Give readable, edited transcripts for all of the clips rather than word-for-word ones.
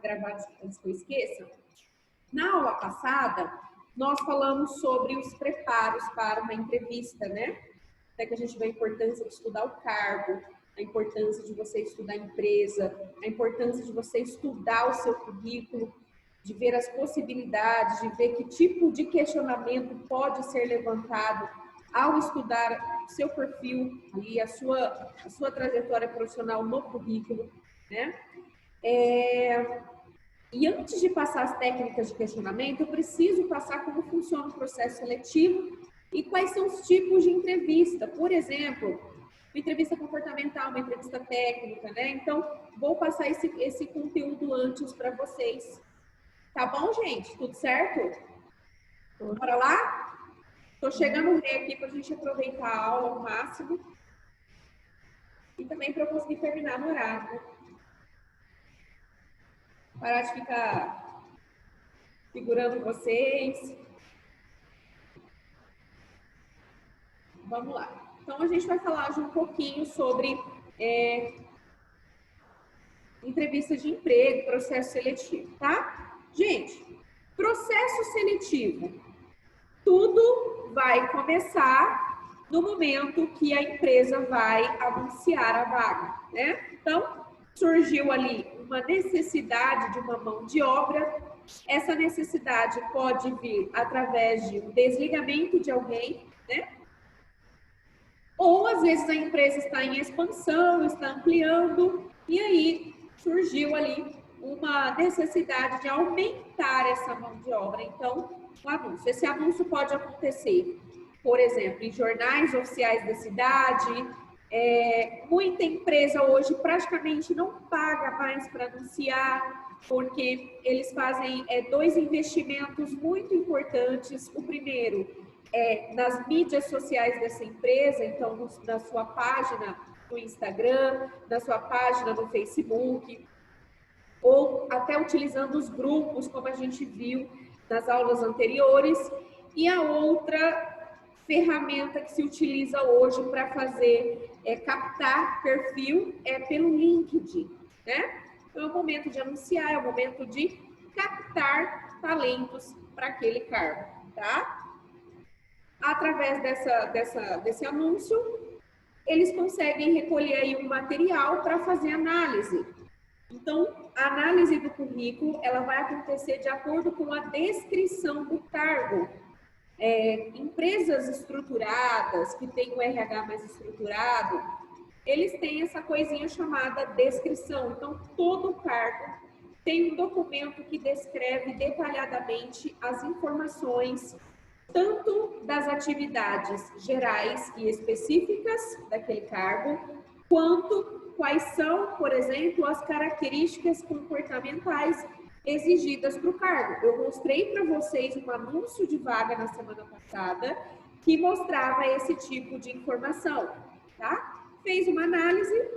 gravar antes que eu esqueça. Na aula passada, nós falamos sobre os preparos para uma entrevista, né? Até que a gente vê a importância de estudar o cargo, a importância de você estudar a empresa, a importância de você estudar o seu currículo, de ver as possibilidades, de ver que tipo de questionamento pode ser levantado ao estudar seu perfil e a sua trajetória profissional no currículo, né? E antes de passar as técnicas de questionamento, eu preciso passar como funciona o processo seletivo e quais são os tipos de entrevista. Por exemplo, uma entrevista comportamental, uma entrevista técnica, né? Então, vou passar esse conteúdo antes para vocês. Tá bom, gente? Tudo certo? Bora lá? Tô chegando no rei aqui para a gente aproveitar a aula ao máximo e também para eu conseguir terminar no horário. Parar de ficar segurando vocês. Vamos lá. Então, a gente vai falar hoje um pouquinho sobre entrevista de emprego, processo seletivo, tá? Gente, processo seletivo. Tudo vai começar no momento que a empresa vai anunciar a vaga, né? Então, surgiu ali uma necessidade de uma mão de obra. Essa necessidade pode vir através de um desligamento de alguém, né? Ou, às vezes, a empresa está em expansão, está ampliando, e aí surgiu ali uma necessidade de aumentar essa mão de obra. Então, o anúncio. Esse anúncio pode acontecer, por exemplo, em jornais oficiais da cidade. Muita empresa hoje praticamente não paga mais para anunciar, porque eles fazem dois investimentos muito importantes. O primeiro nas mídias sociais dessa empresa, então na sua página no Instagram, na sua página no Facebook, ou até utilizando os grupos, como a gente viu nas aulas anteriores. E a outra ferramenta que se utiliza hoje para fazer captar perfil é pelo LinkedIn, né? Então, é o momento de anunciar, é o momento de captar talentos para aquele cargo, tá? Através desse anúncio, eles conseguem recolher aí um material para fazer análise. Então, a análise do currículo, ela vai acontecer de acordo com a descrição do cargo. Empresas estruturadas, que têm o RH mais estruturado, eles têm essa coisinha chamada descrição. Então, todo cargo tem um documento que descreve detalhadamente as informações, tanto das atividades gerais e específicas daquele cargo, quanto quais são, por exemplo, as características comportamentais exigidas para o cargo. Eu mostrei para vocês um anúncio de vaga na semana passada que mostrava esse tipo de informação, tá? Fez uma análise,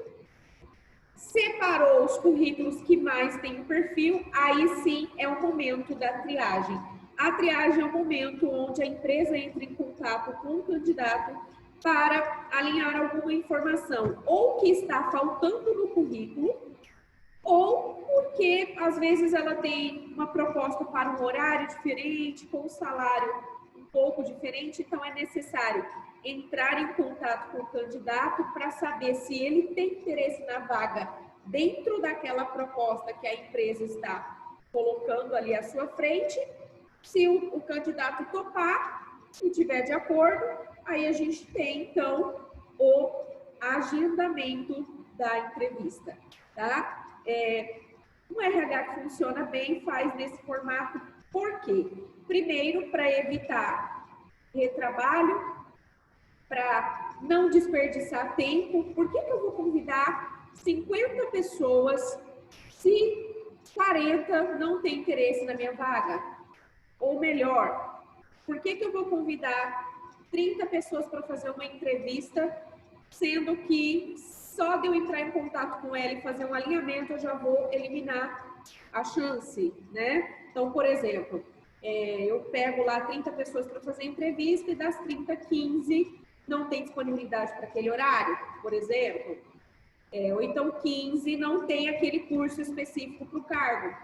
separou os currículos que mais têm o perfil, aí sim é o momento da triagem. A triagem é o momento onde a empresa entra em contato com o candidato para alinhar alguma informação, ou que está faltando no currículo, ou porque, às vezes, ela tem uma proposta para um horário diferente, com um salário um pouco diferente, então é necessário entrar em contato com o candidato para saber se ele tem interesse na vaga dentro daquela proposta que a empresa está colocando ali à sua frente. Se o candidato topar e tiver de acordo, aí a gente tem, então, o agendamento da entrevista, tá? Um RH que funciona bem faz nesse formato. Por quê? Primeiro, para evitar retrabalho, para não desperdiçar tempo. Por que eu vou convidar 50 pessoas se 40 não têm interesse na minha vaga? Ou melhor, por que eu vou convidar 30 pessoas para fazer uma entrevista, sendo que só de eu entrar em contato com ela e fazer um alinhamento, eu já vou eliminar a chance, né? Então, por exemplo, eu pego lá 30 pessoas para fazer entrevista e das 30, 15 não tem disponibilidade para aquele horário, por exemplo. Ou então 15 não tem aquele curso específico para o cargo.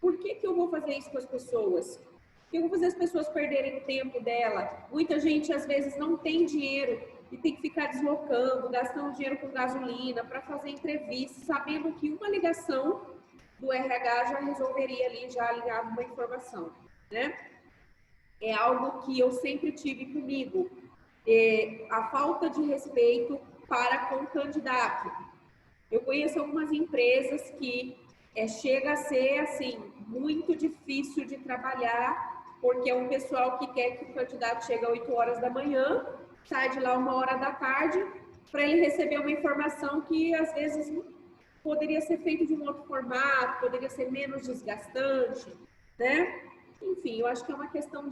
Por que eu vou fazer isso com as pessoas? Eu vou fazer as pessoas perderem o tempo dela. Muita gente, às vezes, não tem dinheiro e tem que ficar deslocando, gastando dinheiro com gasolina para fazer entrevista, sabendo que uma ligação do RH já resolveria ali, já alinhava uma informação, né? É algo que eu sempre tive comigo. A falta de respeito para com o candidato. Eu conheço algumas empresas que chega a ser, assim, muito difícil de trabalhar, porque é um pessoal que quer que o candidato chegue às 8 horas da manhã, sai de lá 1 hora da tarde, para ele receber uma informação que, às vezes, poderia ser feito de um outro formato, poderia ser menos desgastante, né? Enfim, eu acho que é uma questão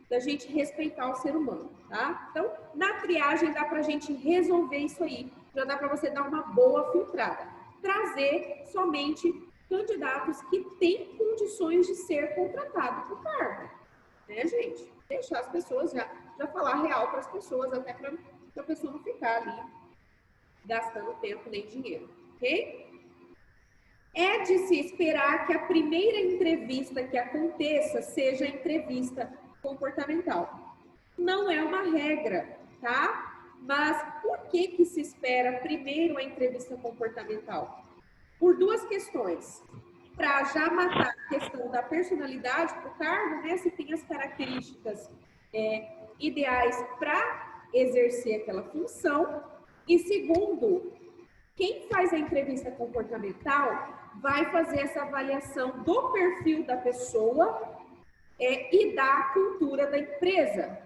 da gente respeitar o ser humano, tá? Então, na triagem dá pra gente resolver isso aí. Já dá para você dar uma boa filtrada. Trazer somente candidatos que têm condições de ser contratados para o cargo, né, gente? Deixar as pessoas já falar real para as pessoas, até para a pessoa não ficar ali gastando tempo nem dinheiro, ok? É de se esperar que a primeira entrevista que aconteça seja a entrevista comportamental. Não é uma regra, tá? Mas por que se espera primeiro a entrevista comportamental? Por duas questões. Para já matar a questão da personalidade para o cargo, né? Se tem as características ideais para exercer aquela função. E segundo, quem faz a entrevista comportamental vai fazer essa avaliação do perfil da pessoa e da cultura da empresa.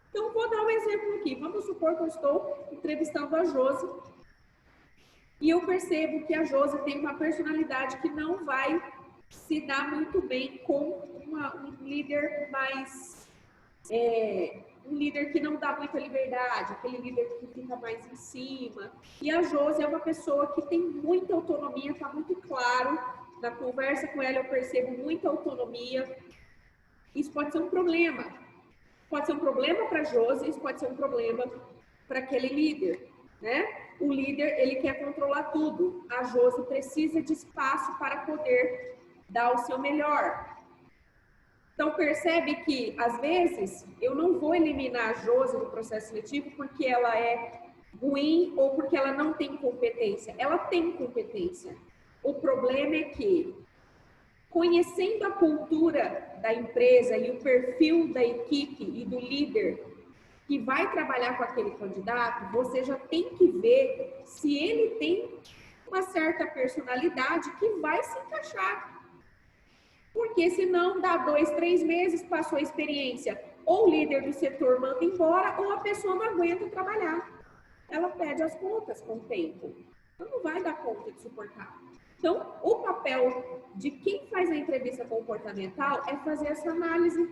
Então, vou dar um exemplo aqui. Vamos supor que eu estou entrevistando a Josi e eu percebo que a Josi tem uma personalidade que não vai se dar muito bem com um líder mais... um líder que não dá muita liberdade, aquele líder que fica mais em cima. E a Josi é uma pessoa que tem muita autonomia, está muito claro. Na conversa com ela eu percebo muita autonomia. Isso pode ser um problema. Pode ser um problema para a Josi, isso pode ser um problema para aquele líder, né? O líder, ele quer controlar tudo. A Josi precisa de espaço para poder dar o seu melhor. Então, percebe que, às vezes, eu não vou eliminar a Josi do processo seletivo porque ela é ruim ou porque ela não tem competência. Ela tem competência. O problema é que, conhecendo a cultura da empresa e o perfil da equipe e do líder que vai trabalhar com aquele candidato, você já tem que ver se ele tem uma certa personalidade que vai se encaixar. Porque senão dá 2, 3 meses, passou a experiência, ou o líder do setor manda embora, ou a pessoa não aguenta trabalhar. Ela pede as contas com o tempo. Ela não vai dar conta de suportar. Então, o papel de quem faz a entrevista comportamental é fazer essa análise,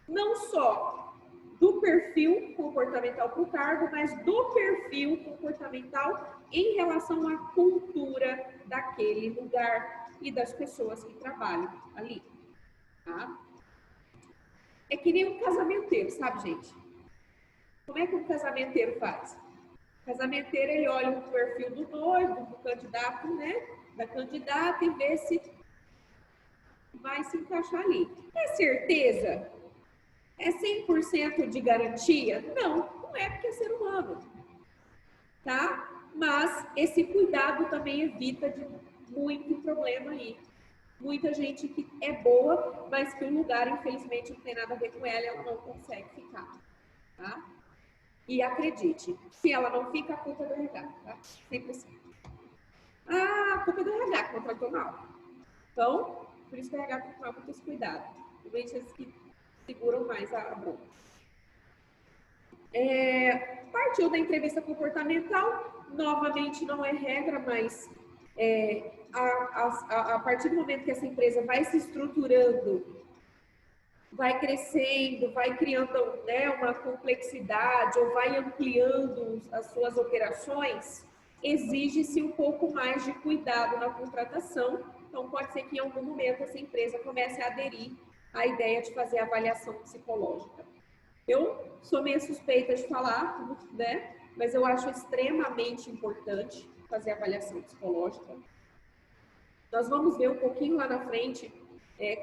não só do perfil comportamental para o cargo, mas do perfil comportamental em relação à cultura daquele lugar e das pessoas que trabalham ali, tá? É que nem um casamenteiro, sabe, gente? Como é que um casamenteiro faz? O casamenteiro, ele olha o perfil do noivo, do candidato, né? Da candidata e vê se vai se encaixar ali. É certeza? É 100% de garantia? Não, não é, porque é ser humano, tá? Mas esse cuidado também evita de muito problema aí. Muita gente que é boa, mas que o lugar, infelizmente, não tem nada a ver com ela, ela não consegue ficar, tá? E acredite, se ela não fica, a culpa é do RH, tá? Sempre assim. Ah, a culpa é do RH, que contratou mal. Então, por isso que o RH tem que tomar muito esse cuidado. Principalmente esses que seguram mais a bronca. Partiu da entrevista comportamental, novamente não é regra, mas a partir do momento que essa empresa vai se estruturando, vai crescendo, vai criando, né, uma complexidade ou vai ampliando as suas operações, exige-se um pouco mais de cuidado na contratação. Então, pode ser que em algum momento essa empresa comece a aderir à ideia de fazer avaliação psicológica. Eu sou meio suspeita de falar, né? Mas eu acho extremamente importante fazer avaliação psicológica. Nós vamos ver um pouquinho lá na frente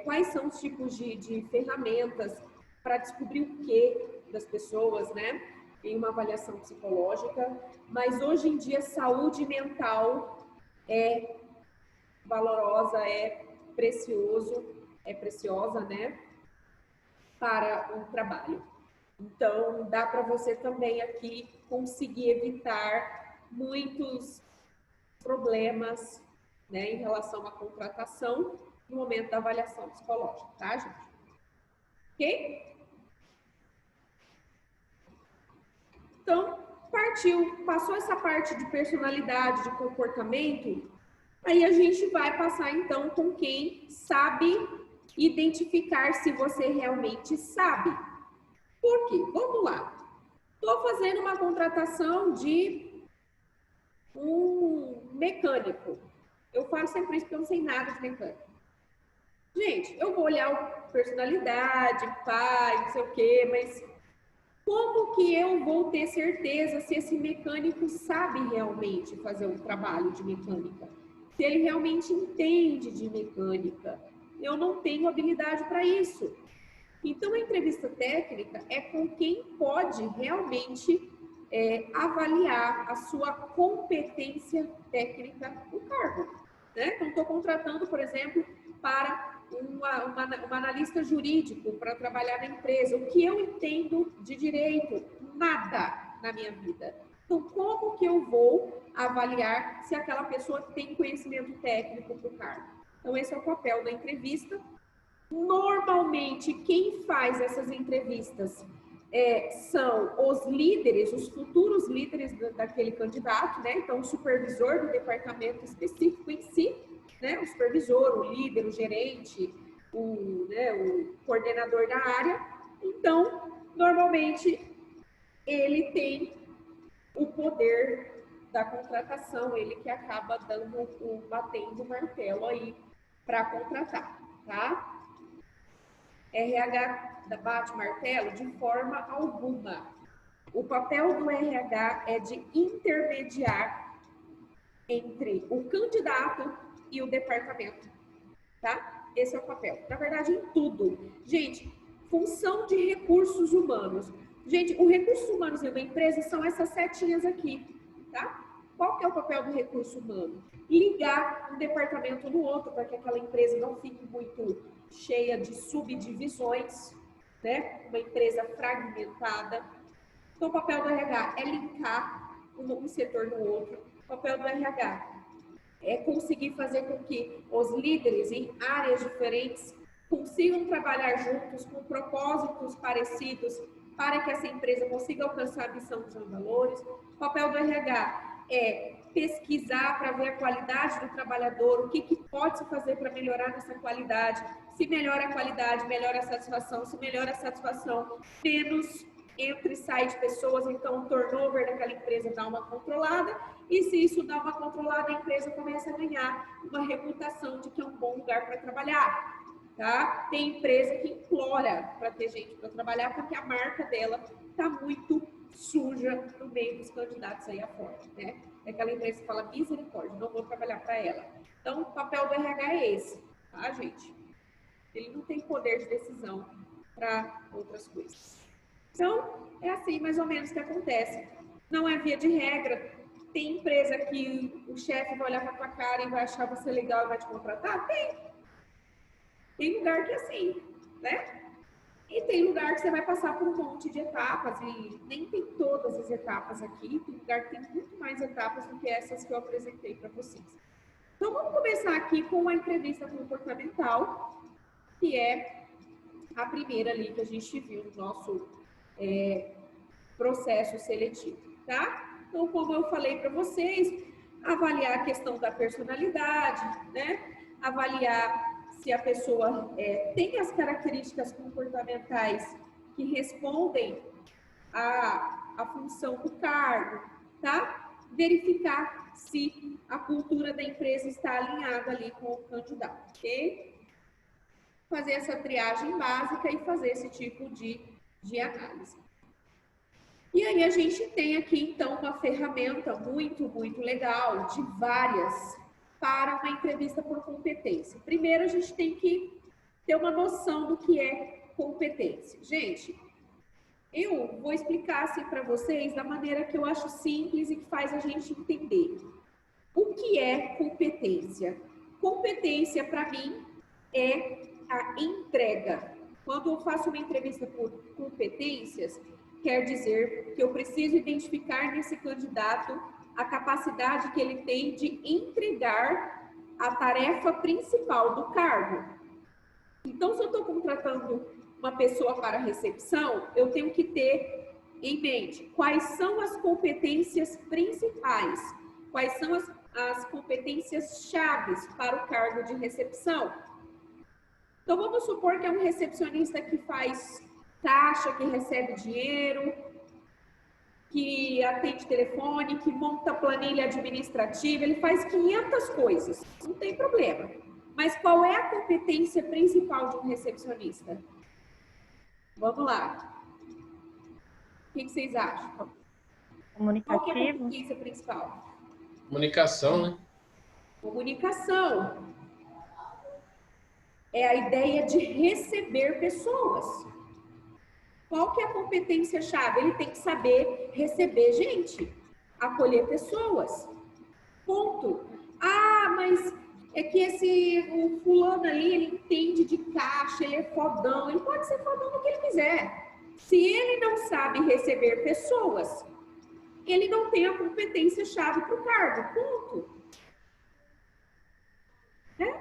quais são os tipos de ferramentas para descobrir o que das pessoas, né, em uma avaliação psicológica. Mas hoje em dia, saúde mental é valorosa, é preciosa, né, para o trabalho. Então, dá para você também aqui conseguir evitar muitos problemas, né, em relação à contratação no momento da avaliação psicológica, tá, gente? Ok? Então, passou essa parte de personalidade, de comportamento, aí a gente vai passar então com quem sabe identificar se você realmente sabe. Por quê? Vamos lá. Estou fazendo uma contratação de um mecânico. Eu falo sempre isso porque eu não sei nada de mecânico. Gente, eu vou olhar a personalidade, pai, não sei o quê, mas como que eu vou ter certeza se esse mecânico sabe realmente fazer um trabalho de mecânica? Se ele realmente entende de mecânica? Eu não tenho habilidade para isso. Então, a entrevista técnica é com quem pode realmente avaliar a sua competência técnica no cargo. Né? Então, estou contratando, por exemplo, para um analista jurídico para trabalhar na empresa. O que eu entendo de direito? Nada na minha vida. Então, como que eu vou avaliar se aquela pessoa tem conhecimento técnico para o cargo? Então, esse é o papel da entrevista. Normalmente, quem faz essas entrevistas são os líderes, os futuros líderes daquele candidato, né? Então, o supervisor do departamento específico em si, né? O supervisor, o líder, o gerente, o coordenador da área. Então, normalmente, ele tem o poder da contratação, ele que acaba batendo o martelo aí para contratar, tá? RH bate martelo de forma alguma. O papel do RH é de intermediar entre o candidato e o departamento, tá? Esse é o papel. Na verdade, em tudo. Gente, função de recursos humanos. Gente, os recursos humanos de uma empresa são essas setinhas aqui, tá? Qual que é o papel do recurso humano? Ligar um departamento no outro para que aquela empresa não fique muito cheia de subdivisões, né? Uma empresa fragmentada. Então, o papel do RH é linkar um setor no outro. O papel do RH é conseguir fazer com que os líderes em áreas diferentes consigam trabalhar juntos com propósitos parecidos para que essa empresa consiga alcançar a missão dos seus valores. O papel do RH é pesquisar para ver a qualidade do trabalhador, o que pode se fazer para melhorar essa qualidade. Se melhora a qualidade, melhora a satisfação. Se melhora a satisfação, menos entra e sai de pessoas, então o turnover daquela empresa dá uma controlada, e se isso dá uma controlada, a empresa começa a ganhar uma reputação de que é um bom lugar para trabalhar, tá? Tem empresa que implora para ter gente para trabalhar, porque a marca dela está muito suja no meio dos candidatos aí afora, né? É aquela empresa que fala, misericórdia, não vou trabalhar para ela. Então, o papel do RH é esse, tá, gente? Ele não tem poder de decisão para outras coisas. Então, é assim mais ou menos que acontece. Não é via de regra. Tem empresa que o chefe vai olhar para tua cara e vai achar você legal e vai te contratar? Tem. Tem lugar que é assim, né? E tem lugar que você vai passar por um monte de etapas e nem tem todas as etapas aqui. Tem lugar que tem muito mais etapas do que essas que eu apresentei para vocês. Então, vamos começar aqui com a entrevista comportamental, que é a primeira ali que a gente viu no nosso processo seletivo, tá? Então, como eu falei para vocês, avaliar a questão da personalidade, né? Avaliar se a pessoa tem as características comportamentais que respondem à função do cargo, tá? Verificar se a cultura da empresa está alinhada ali com o candidato, ok? Fazer essa triagem básica e fazer esse tipo de análise. E aí a gente tem aqui, então, uma ferramenta muito, muito legal, de várias, para uma entrevista por competência. Primeiro, a gente tem que ter uma noção do que é competência. Gente, eu vou explicar assim para vocês da maneira que eu acho simples e que faz a gente entender. O que é competência? Competência, para mim, é a entrega. Quando eu faço uma entrevista por competências, quer dizer que eu preciso identificar nesse candidato a capacidade que ele tem de entregar a tarefa principal do cargo. Então, se eu estou contratando uma pessoa para a recepção, eu tenho que ter em mente quais são as competências principais, quais são as competências chaves para o cargo de recepção. Então, vamos supor que é um recepcionista que faz caixa, que recebe dinheiro, que atende telefone, que monta planilha administrativa, ele faz 500 coisas, não tem problema. Mas qual é a competência principal de um recepcionista? Vamos lá. O que vocês acham? Comunicativo. Qual que é a competência principal? Comunicação, né? Comunicação. É a ideia de receber pessoas. Qual que é a competência-chave? Ele tem que saber receber gente, acolher pessoas. Ponto. Ah, mas é que o fulano ali, ele entende de caixa, ele é fodão. Ele pode ser fodão no que ele quiser. Se ele não sabe receber pessoas, ele não tem a competência-chave para o cargo. Ponto. Né?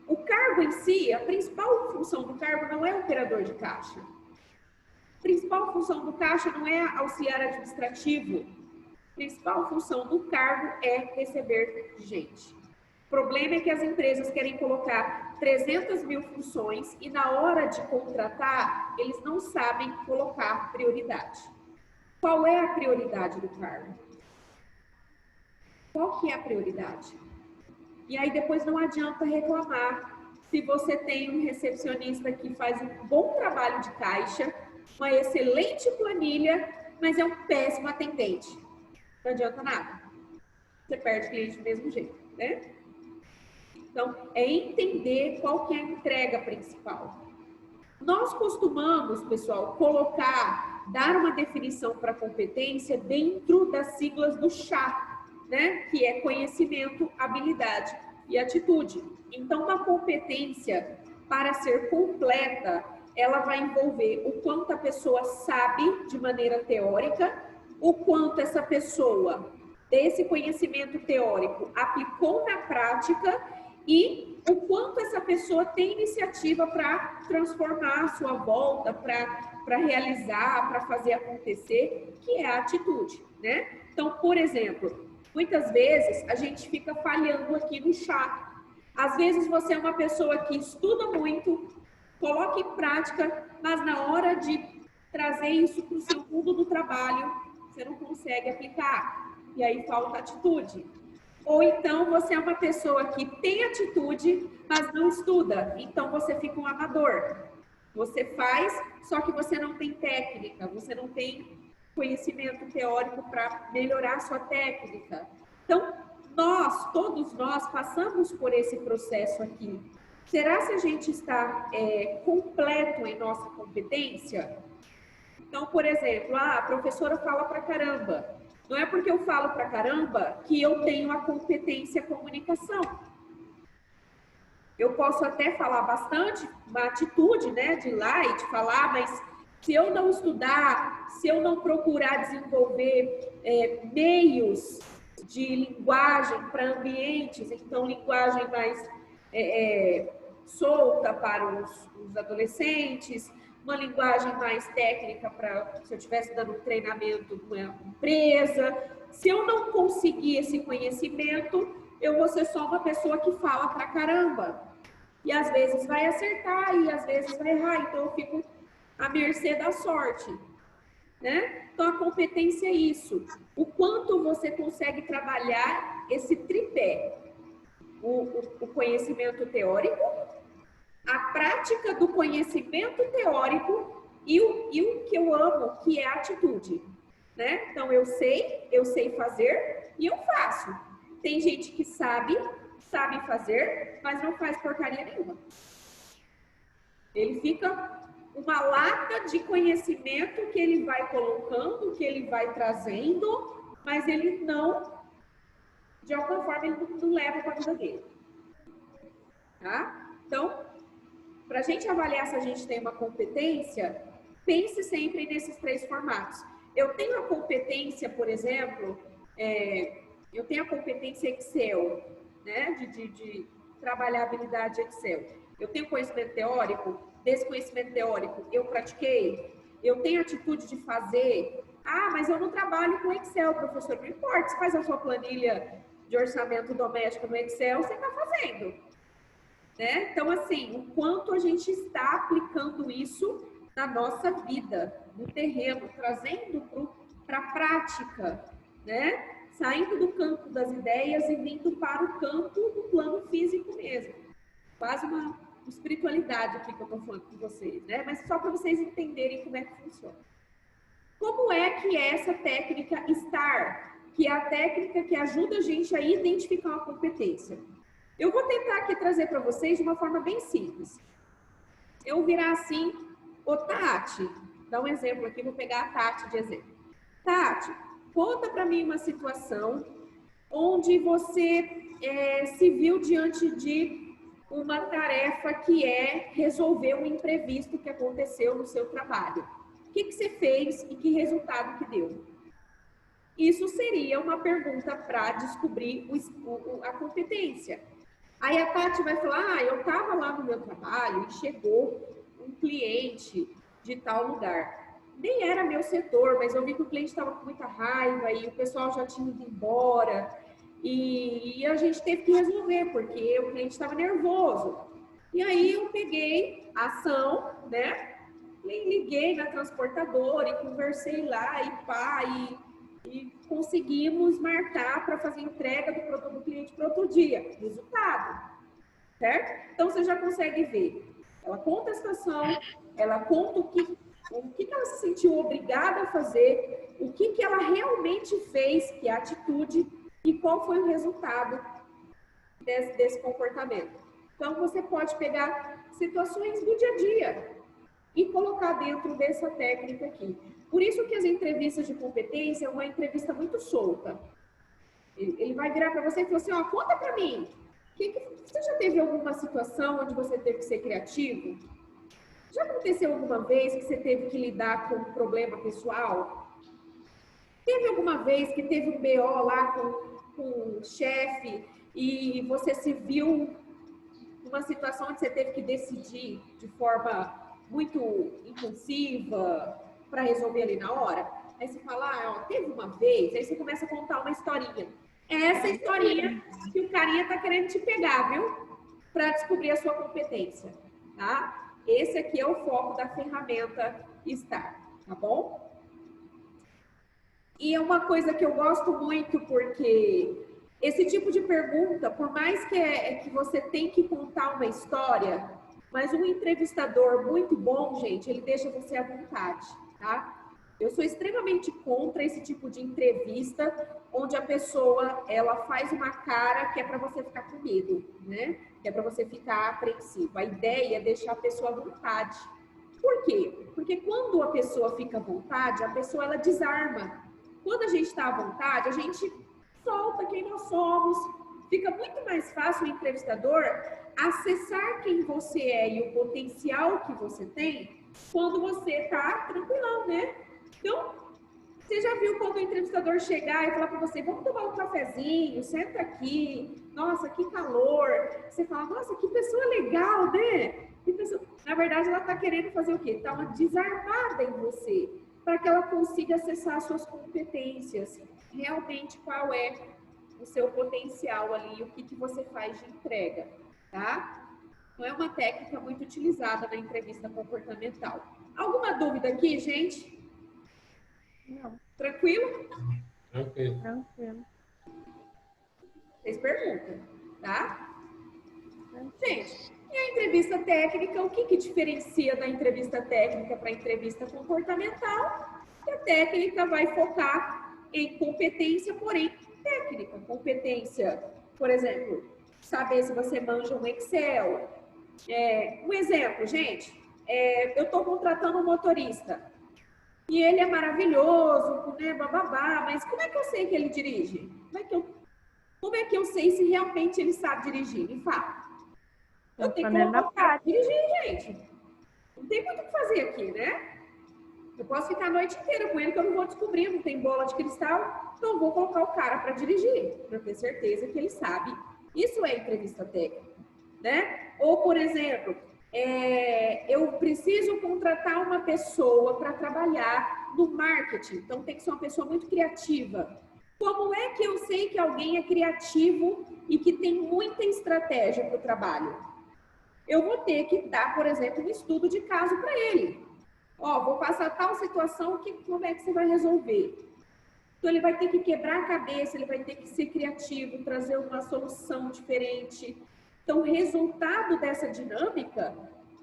O cargo em si, a principal função do cargo não é operador de caixa. A principal função do caixa não é auxiliar administrativo. A principal função do cargo é receber gente. O problema é que as empresas querem colocar 300 mil funções e na hora de contratar, eles não sabem colocar prioridade. Qual é a prioridade do cargo? Qual que é a prioridade? E aí depois não adianta reclamar se você tem um recepcionista que faz um bom trabalho de caixa, uma excelente planilha, mas é um péssimo atendente. Não adianta nada. Você perde cliente do mesmo jeito, né? Então, é entender qual que é a entrega principal. Nós costumamos, pessoal, dar uma definição para competência dentro das siglas do CHA, né? Que é conhecimento, habilidade e atitude. Então, uma competência, para ser completa, ela vai envolver o quanto a pessoa sabe de maneira teórica, o quanto essa pessoa, desse conhecimento teórico, aplicou na prática e o quanto essa pessoa tem iniciativa para transformar a sua volta, para realizar, para fazer acontecer, que é a atitude, né? Então, por exemplo, muitas vezes a gente fica falhando aqui no CHA. Às vezes você é uma pessoa que estuda muito, coloca em prática, mas na hora de trazer isso para o seu mundo do trabalho, você não consegue aplicar. E aí falta atitude. Ou então você é uma pessoa que tem atitude, mas não estuda. Então você fica um amador. Você faz, só que você não tem técnica, você não tem conhecimento teórico para melhorar a sua técnica. Então, todos nós passamos por esse processo aqui. Será se a gente está completo em nossa competência? Então, por exemplo, a professora fala pra caramba. Não é porque eu falo pra caramba que eu tenho a competência comunicação. Eu posso até falar bastante, uma atitude, né, de ir lá e de falar, mas se eu não estudar, se eu não procurar desenvolver meios de linguagem para ambientes, então linguagem mais solta para os adolescentes, uma linguagem mais técnica para se eu estivesse dando um treinamento com uma empresa. Se eu não conseguir esse conhecimento, eu vou ser só uma pessoa que fala pra caramba. E às vezes vai acertar e às vezes vai errar, então eu fico à mercê da sorte, né? Então a competência é isso. O quanto você consegue trabalhar esse tripé. O conhecimento teórico, a prática do conhecimento teórico e o que eu amo, que é a atitude, né? Então eu sei fazer e eu faço. Tem gente que sabe, sabe fazer, mas não faz porcaria nenhuma. Ele fica uma lata de conhecimento que ele vai colocando, que ele vai trazendo, mas ele não, de alguma forma, ele não leva para a vida dele. Tá? Então, para a gente avaliar se a gente tem uma competência, pense sempre nesses 3 formatos. Eu tenho a competência, por exemplo, eu tenho a competência Excel, né, de trabalhar a habilidade Excel. Eu tenho conhecimento teórico, desse conhecimento teórico eu pratiquei, eu tenho atitude de fazer. Ah, mas eu não trabalho com Excel, professor, não importa, você faz a sua planilha de orçamento doméstico no Excel, você está fazendo. Né? Então, assim, o quanto a gente está aplicando isso na nossa vida, no terreno, trazendo para a prática, né? Saindo do campo das ideias e vindo para o campo do plano físico mesmo. Quase uma espiritualidade aqui que eu estou falando com vocês, né? Mas só para vocês entenderem como é que funciona. Como é que é essa técnica STAR, que é a técnica que ajuda a gente a identificar uma competência? Eu vou tentar aqui trazer para vocês de uma forma bem simples. Eu virar assim, ô Tati, dá um exemplo aqui, vou pegar a Tati de exemplo. Tati, conta para mim uma situação onde você se viu diante de uma tarefa que é resolver um imprevisto que aconteceu no seu trabalho. O que você fez e que resultado que deu? Isso seria uma pergunta para descobrir a competência. Aí a Tati vai falar, eu estava lá no meu trabalho e chegou um cliente de tal lugar. Nem era meu setor, mas eu vi que o cliente estava com muita raiva e o pessoal já tinha ido embora. E a gente teve que resolver, porque o cliente estava nervoso. E aí eu peguei a ação, né? Liguei na transportadora e conversei lá e conseguimos marcar para fazer entrega do produto do cliente para outro dia. Resultado, certo? Então, você já consegue ver. Ela conta a situação, ela conta o que ela se sentiu obrigada a fazer, o que ela realmente fez, que é a atitude, e qual foi o resultado desse comportamento. Então, você pode pegar situações do dia a dia e colocar dentro dessa técnica aqui. Por isso que as entrevistas de competência é uma entrevista muito solta. Ele vai virar para você e falar assim, ó, conta para mim, você já teve alguma situação onde você teve que ser criativo? Já aconteceu alguma vez que você teve que lidar com um problema pessoal? Teve alguma vez que teve um BO lá com o chefe e você se viu numa situação onde você teve que decidir de forma muito impulsiva para resolver ali na hora? Aí você fala, teve uma vez, aí você começa a contar uma historinha. É essa historinha que o carinha tá querendo te pegar, viu? Para descobrir a sua competência, tá? Esse aqui é o foco da ferramenta STAR, tá bom? E é uma coisa que eu gosto muito, porque esse tipo de pergunta, por mais que você tem que contar uma história, mas um entrevistador muito bom, gente, ele deixa você à vontade, tá? Eu sou extremamente contra esse tipo de entrevista, onde a pessoa, ela faz uma cara que é para você ficar com medo, né? Que é para você ficar apreensivo. A ideia é deixar a pessoa à vontade. Por quê? Porque quando a pessoa fica à vontade, a pessoa, ela desarma. Quando a gente está à vontade, a gente solta quem nós somos. Fica muito mais fácil o entrevistador acessar quem você é e o potencial que você tem quando você está tranquilão, né? Então, você já viu quando o entrevistador chegar e falar para você, vamos tomar um cafezinho, senta aqui, nossa, que calor. Você fala, nossa, que pessoa legal, né? Na verdade, ela está querendo fazer o quê? Está uma desarmada em você, para que ela consiga acessar suas competências, realmente qual é o seu potencial ali, o que você faz de entrega, tá? Não é uma técnica muito utilizada na entrevista comportamental. Alguma dúvida aqui, gente? Não. Tranquilo? Tranquilo. Tranquilo. Vocês perguntam, tá? Gente, e a entrevista técnica, o que diferencia da entrevista técnica para a entrevista comportamental? A técnica vai focar em competência, porém técnica. Competência, por exemplo, saber se você manja um Excel. Um exemplo, gente, eu estou contratando um motorista e ele é maravilhoso, né, bababá, mas como é que eu sei que ele dirige? Como é que eu sei se realmente ele sabe dirigir? Me fala. Eu tenho que colocar o cara para dirigir, gente. Não tem muito o que fazer aqui, né? Eu posso ficar a noite inteira com ele que eu não vou descobrir, não tem bola de cristal, então eu vou colocar o cara para dirigir, para ter certeza que ele sabe. Isso é entrevista técnica, né? Ou, por exemplo, eu preciso contratar uma pessoa para trabalhar no marketing, então tem que ser uma pessoa muito criativa. Como é que eu sei que alguém é criativo e que tem muita estratégia para o trabalho? Eu vou ter que dar, por exemplo, um estudo de caso para ele. Vou passar tal situação, como é que você vai resolver? Então, ele vai ter que quebrar a cabeça, ele vai ter que ser criativo, trazer uma solução diferente. Então, o resultado dessa dinâmica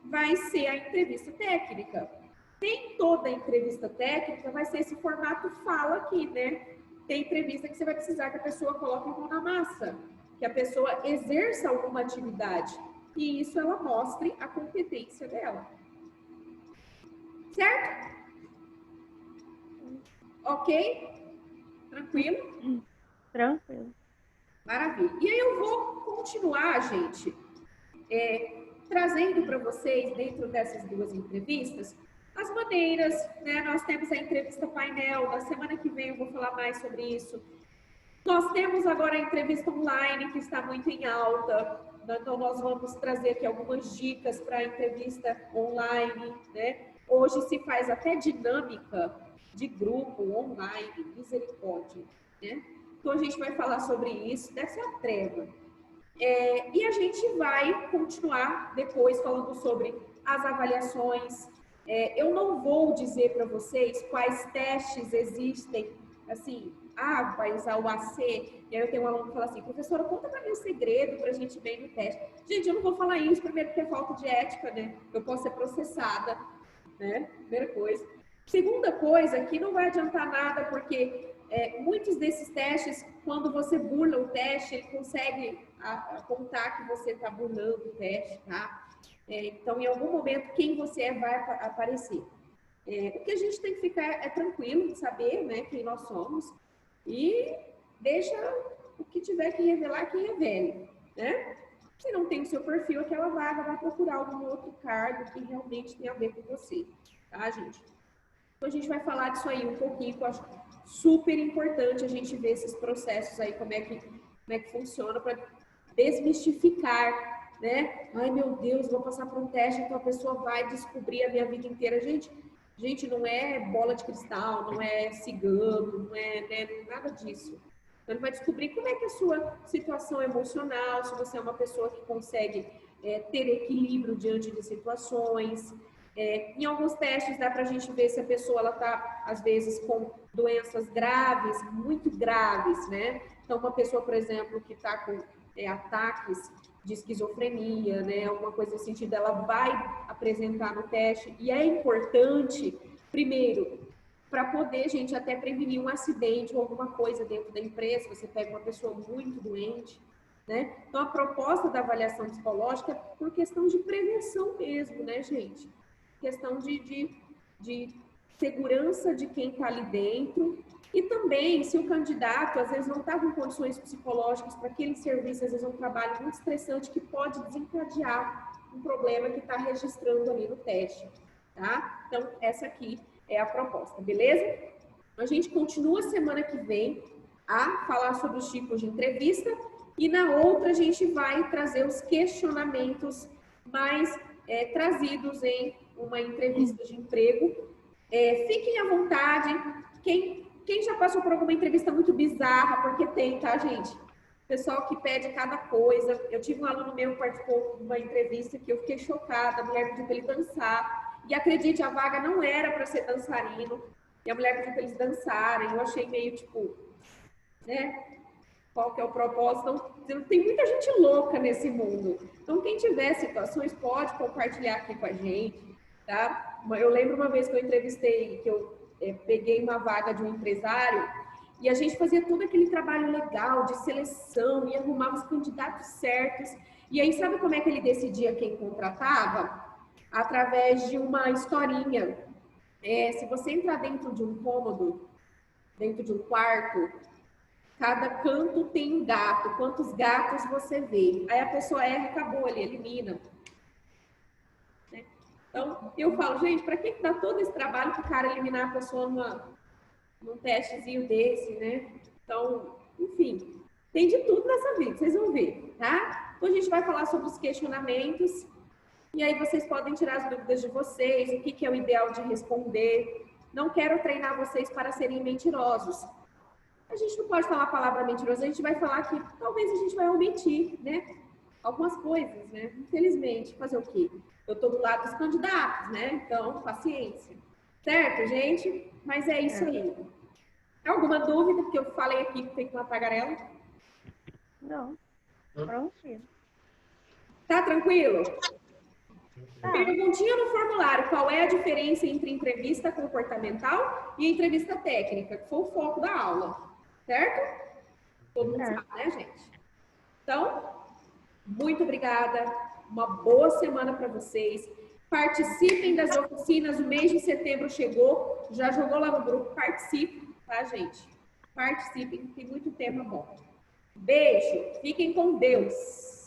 vai ser a entrevista técnica. Nem toda entrevista técnica vai ser esse formato fala aqui, né? Tem entrevista que você vai precisar que a pessoa coloque a mão na massa, que a pessoa exerça alguma atividade. E isso ela mostre a competência dela. Certo? Ok? Tranquilo? Tranquilo. Maravilha. E aí eu vou continuar, gente, trazendo para vocês, dentro dessas duas entrevistas, as maneiras, né? Nós temos a entrevista painel, na semana que vem eu vou falar mais sobre isso. Nós temos agora a entrevista online, que está muito em alta, então nós vamos trazer aqui algumas dicas para a entrevista online, né? Hoje se faz até dinâmica de grupo online, misericórdia, né? Então a gente vai falar sobre isso, deve ser a treva. E a gente vai continuar depois falando sobre as avaliações. Eu não vou dizer para vocês quais testes existem, assim, vai usar o AC, e aí eu tenho um aluno que fala assim, professora, conta para mim o segredo para a gente ir bem no teste. Gente, eu não vou falar isso, primeiro porque é falta de ética, né? Eu posso ser processada, né? Primeira coisa. Segunda coisa, que não vai adiantar nada, porque muitos desses testes, quando você burla o teste, ele consegue apontar que você está burlando o teste, tá? Então, em algum momento, quem você vai aparecer. O que a gente tem que ficar tranquilo de saber, né, quem nós somos, e deixa o que tiver que revelar, que revele, né? Se não tem o seu perfil, aquela vaga vai procurar algum outro cargo que realmente tem a ver com você, tá, gente? Então, a gente vai falar disso aí um pouquinho, que eu acho super importante a gente ver esses processos aí, como é que funciona, para desmistificar, né? Ai, meu Deus, vou passar por um teste, então a pessoa vai descobrir a minha vida inteira. Gente, não é bola de cristal, não é cigano, não é nada disso. Então, ele vai descobrir como é que é a sua situação emocional, se você é uma pessoa que consegue ter equilíbrio diante de situações. Em alguns testes dá para a gente ver se a pessoa está, às vezes, com doenças graves, muito graves, né? Então, uma pessoa, por exemplo, que está com ataques de esquizofrenia, né? Alguma coisa nesse sentido, ela vai apresentar no teste. E é importante, primeiro, para poder, gente, até prevenir um acidente ou alguma coisa dentro da empresa, você pega uma pessoa muito doente, né? Então, a proposta da avaliação psicológica é por questão de prevenção mesmo, né, gente? Questão de segurança de quem está ali dentro. E também, se o candidato, às vezes, não está com condições psicológicas para aquele serviço, às vezes é um trabalho muito estressante que pode desencadear um problema que está registrando ali no teste, tá? Então, essa aqui é a proposta, beleza? A gente continua semana que vem a falar sobre os tipos de entrevista e na outra a gente vai trazer os questionamentos mais trazidos em uma entrevista de emprego. Fiquem à vontade. Quem já passou por alguma entrevista muito bizarra, porque tem, tá, gente? Pessoal que pede cada coisa. Eu tive um aluno meu que participou de uma entrevista que eu fiquei chocada. A mulher pediu para ele dançar. E acredite, a vaga não era para ser dançarino. E a mulher pediu para eles dançarem. Eu achei meio tipo, né? Qual que é o propósito? Então, tem muita gente louca nesse mundo. Então, quem tiver situações, pode compartilhar aqui com a gente, tá? Eu lembro uma vez que eu entrevistei, que eu peguei uma vaga de um empresário E a gente fazia todo aquele trabalho legal de seleção e arrumava os candidatos certos. E aí, sabe como é que ele decidia quem contratava? Através de uma historinha. Se você entrar dentro de um cômodo, dentro de um quarto, cada canto tem um gato. Quantos gatos você vê? Aí a pessoa erra, acabou, ele elimina. Né? Então, eu falo, gente, para que dá todo esse trabalho para o cara eliminar a pessoa num testezinho desse, né? Então, enfim, tem de tudo nessa vida, vocês vão ver, tá? Então, a gente vai falar sobre os questionamentos. E aí vocês podem tirar as dúvidas de vocês, o que é o ideal de responder. Não quero treinar vocês para serem mentirosos. A gente não pode falar a palavra mentiroso, a gente vai falar que talvez a gente vai omitir, né? Algumas coisas, né? Infelizmente, fazer o quê? Eu estou do lado dos candidatos, né? Então, paciência. Certo, gente? Mas é isso aí. Alguma dúvida? Porque eu falei aqui que tem que uma tagarela. Não. Pronto. Tá tranquilo? Tá. Perguntinha no formulário, qual é a diferença entre entrevista comportamental e entrevista técnica, que foi o foco da aula, certo? Todo mundo sabe, né, gente? Então, muito obrigada, uma boa semana para vocês. Participem das oficinas, o mês de setembro chegou, já jogou lá no grupo, participem, tá, gente? Participem, tem muito tema bom. Beijo, fiquem com Deus.